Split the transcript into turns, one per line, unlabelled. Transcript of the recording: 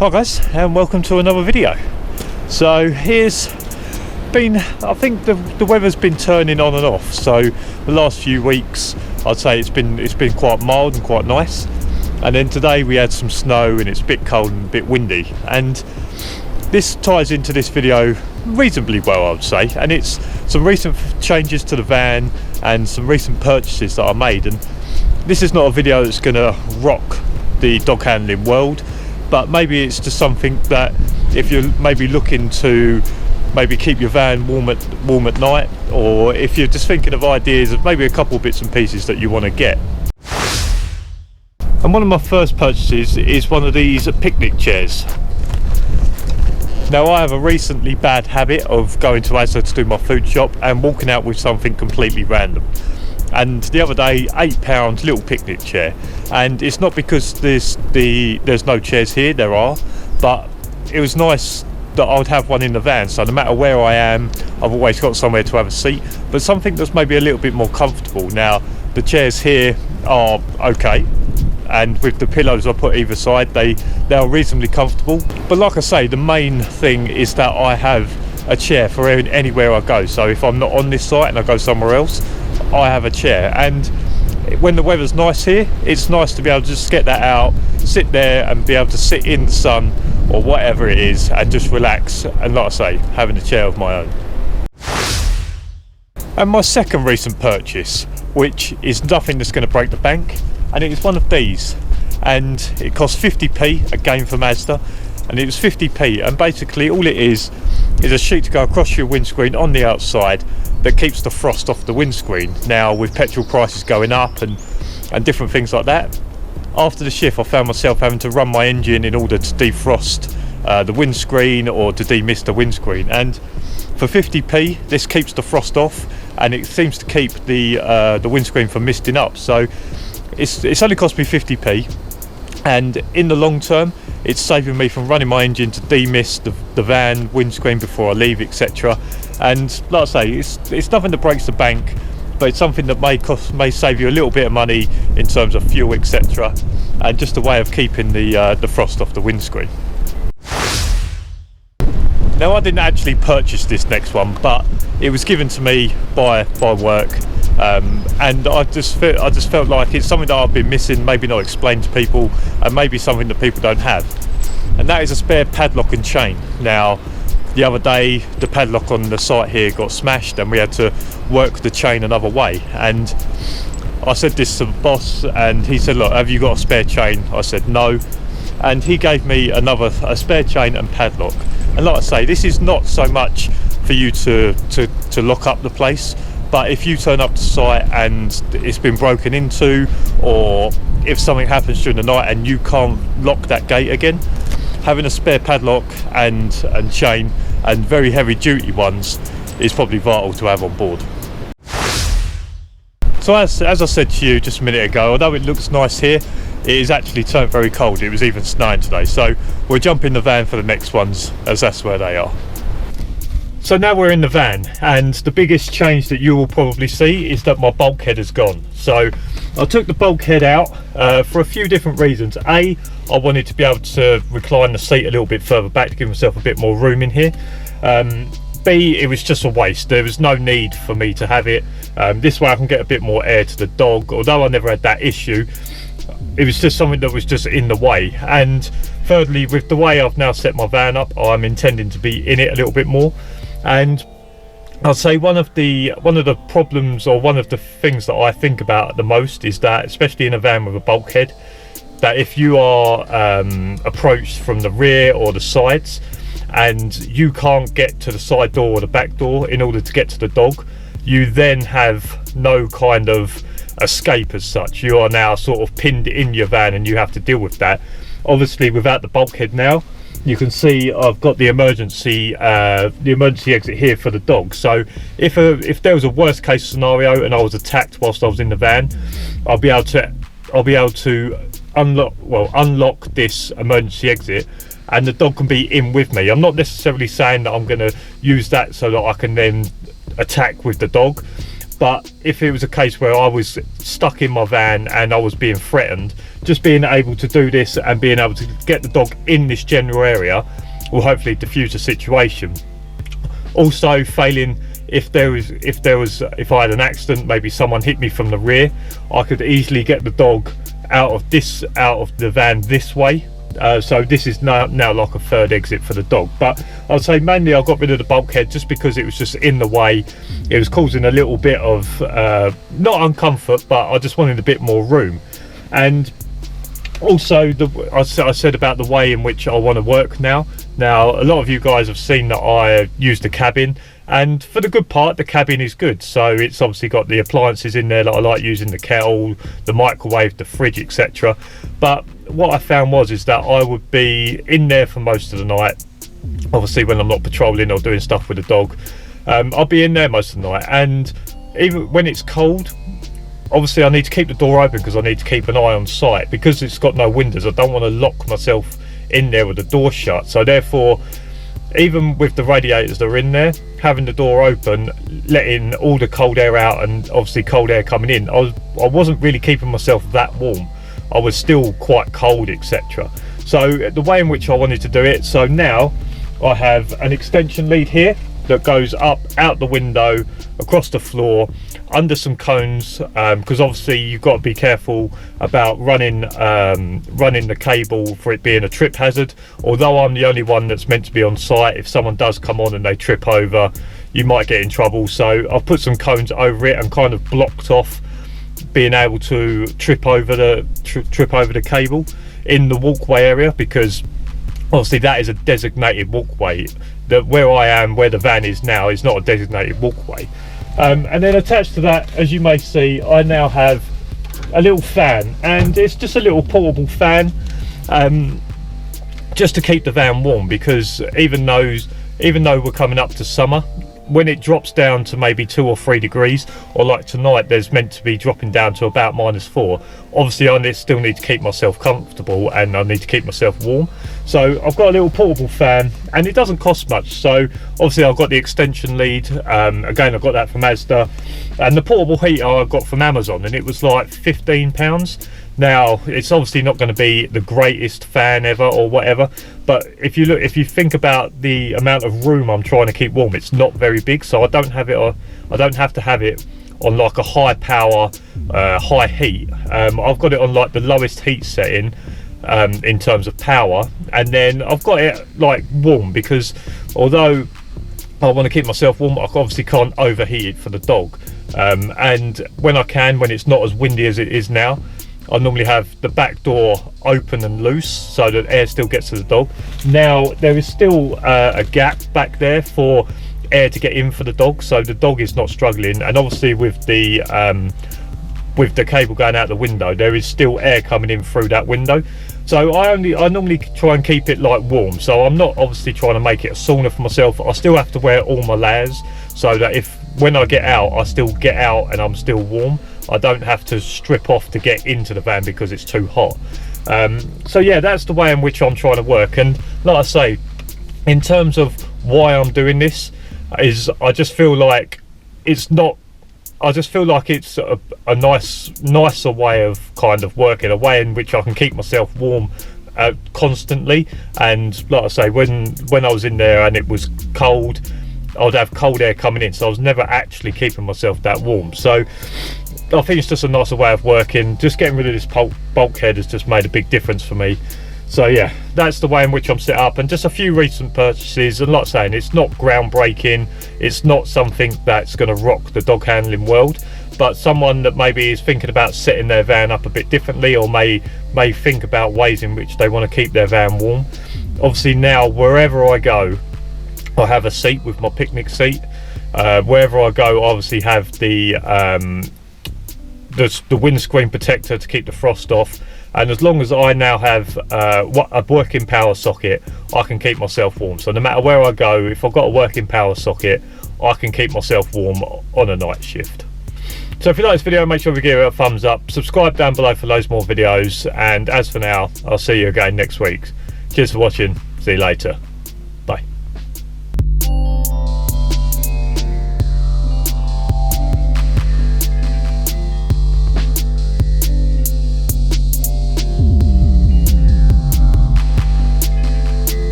Hi guys, and welcome to another video. So I think the weather's been turning on and off. So the last few weeks I'd say it's been quite mild and quite nice, and then today we had some snow and it's a bit cold and a bit windy, and this ties into this video reasonably well, I would say. And it's some recent changes to the van and some recent purchases that I made. And this is not a video that's going to rock the dog handling world, but maybe it's just something that if you're maybe looking to maybe keep your van warm at night, or if you're just thinking of ideas of maybe a couple of bits and pieces that you want to get. And one of my first purchases is one of these picnic chairs. Now, I have a recently bad habit of going to Asda to do my food shop and walking out with something completely random. And the other day, £8 little picnic chair, and it's not because there's no chairs here, there are, but it was nice that I would have one in the van, so no matter where I am I've always got somewhere to have a seat, but something that's maybe a little bit more comfortable. Now, the chairs here are okay, and with the pillows I put either side, they are reasonably comfortable, but like I say, the main thing is that I have a chair for anywhere I go. So if I'm not on this site and I go somewhere else, I have a chair. And when the weather's nice here, it's nice to be able to just get that out, sit there and be able to sit in the sun or whatever it is and just relax, and like I say, having a chair of my own. And my second recent purchase, which is nothing that's going to break the bank, and it is one of these, and it cost 50p, again from Asda, and it was 50p, and basically all it is a sheet to go across your windscreen on the outside that keeps the frost off the windscreen. Now, with petrol prices going up and different things like that, after the shift I found myself having to run my engine in order to defrost the windscreen or to demist the windscreen, and for 50p this keeps the frost off and it seems to keep the windscreen from misting up. So it's only cost me 50p, and in the long term it's saving me from running my engine to demist the van windscreen before I leave, etc. And like I say, it's nothing that breaks the bank, but it's something that may save you a little bit of money in terms of fuel, etc., and just a way of keeping the frost off the windscreen. Now, I didn't actually purchase this next one, but it was given to me by work, and I just felt like it's something that I've been missing, maybe not explained to people, and maybe something that people don't have. And that is a spare padlock and chain. Now, the other day the padlock on the site here got smashed and we had to work the chain another way, and I said this to the boss and he said, look, have you got a spare chain? I said no, and he gave me a spare chain and padlock. And like I say, this is not so much for you to lock up the place, but if you turn up to site and it's been broken into, or if something happens during the night and you can't lock that gate again, having a spare padlock and chain, and very heavy duty ones, is probably vital to have on board. So as I said to you just a minute ago, although it looks nice here, it is actually turned very cold. It was even snowing today, so we'll jump in the van for the next ones, as that's where they are. So now we're in the van, and the biggest change that you will probably see is that my bulkhead has gone. So I took the bulkhead out for a few different reasons. A, I wanted to be able to recline the seat a little bit further back to give myself a bit more room in here. B, it was just a waste. There was no need for me to have it. This way I can get a bit more air to the dog, although I never had that issue. It was just something that was just in the way. And thirdly, with the way I've now set my van up, I'm intending to be in it a little bit more. And I'll say one of the problems, or one of the things that I think about the most, is that, especially in a van with a bulkhead, that if you are approached from the rear or the sides and you can't get to the side door or the back door in order to get to the dog, you then have no kind of escape as such. You are now sort of pinned in your van and you have to deal with that. Obviously, without the bulkhead now, you can see I've got the emergency exit here for the dog. So if there was a worst case scenario and I was attacked whilst I was in the van, I'll be able to unlock this emergency exit, and the dog can be in with me. I'm not necessarily saying that I'm going to use that so that I can then attack with the dog, But if it was a case where I was stuck in my van and I was being threatened, just being able to do this and being able to get the dog in this general area will hopefully diffuse the situation. Also, failing, if I had an accident, maybe someone hit me from the rear, I could easily get the dog out of the van this way. So this is now like a third exit for the dog. But I'd say mainly I got rid of the bulkhead just because it was just in the way. It was causing a little bit of not uncomfort, but I just wanted a bit more room. And also I said about the way in which I want to work now. Now a lot of you guys have seen that I use the cabin, and for the good part, the cabin is good. So it's obviously got the appliances in there that I like using, the kettle, the microwave, the fridge, etc. But what I found is that I would be in there for most of the night. Obviously when I'm not patrolling or doing stuff with the dog, I'll be in there most of the night. And even when it's cold, obviously I need to keep the door open because I need to keep an eye on site. Because it's got no windows, I don't want to lock myself in there with the door shut. So therefore, even with the radiators that are in there, having the door open, letting all the cold air out and obviously cold air coming in, I wasn't really keeping myself that warm. I was still quite cold, etc. So the way in which I wanted to do it, so now I have an extension lead here that goes up out the window, across the floor, under some cones, because obviously you've got to be careful about running the cable for it being a trip hazard. Although I'm the only one that's meant to be on site, if someone does come on and they trip over, you might get in trouble. So I've put some cones over it and kind of blocked off being able to trip over the cable in the walkway area, because obviously that is a designated walkway. That where I am, where the van is now, is not a designated walkway. And then attached to that, as you may see, I now have a little fan, and it's just a little portable fan, just to keep the van warm, because even though we're coming up to summer, when it drops down to maybe 2 or 3 degrees, or like tonight there's meant to be dropping down to about -4, obviously I still need to keep myself comfortable and I need to keep myself warm. So I've got a little portable fan, and it doesn't cost much. So obviously I've got the extension lead, again I've got that from Asda, and the portable heater I got from Amazon, and it was like £15. Now it's obviously not going to be the greatest fan ever or whatever, but if you think about the amount of room I'm trying to keep warm, it's not very big. So I don't have to have it on like a high power, high heat. I've got it on like the lowest heat setting in terms of power, and then I've got it like warm, because although I want to keep myself warm, I obviously can't overheat it for the dog. And when it's not as windy as it is now, I normally have the back door open and loose so that air still gets to the dog. Now there is still a gap back there for air to get in for the dog, so the dog is not struggling. And obviously with the cable going out the window, there is still air coming in through that window. So I normally try and keep it like warm. So I'm not obviously trying to make it a sauna for myself. I still have to wear all my layers so that when I get out, I still get out and I'm still warm. I don't have to strip off to get into the van because it's too hot. So yeah, that's the way in which I'm trying to work. And like I say, in terms of why I'm doing this, is I just feel like it's a nicer way of kind of working, a way in which I can keep myself warm constantly. And like I say, when I was in there and it was cold, I'd have cold air coming in, so I was never actually keeping myself that warm. So I think it's just a nicer way of working. Just getting rid of this bulkhead has just made a big difference for me. So yeah, that's the way in which I'm set up, and just a few recent purchases. And like saying, it's not groundbreaking, it's not something that's going to rock the dog handling world, but someone that maybe is thinking about setting their van up a bit differently, or may think about ways in which they want to keep their van warm. Obviously now wherever I go, I have a seat with my picnic seat. Wherever I go, I obviously have the windscreen protector to keep the frost off. And as long as I now have a working power socket, I can keep myself warm. So no matter where I go, if I've got a working power socket, I can keep myself warm on a night shift. So if you like this video, make sure you give it a thumbs up, subscribe down below for loads more videos, and as for now, I'll see you again next week. Cheers for watching, see you later.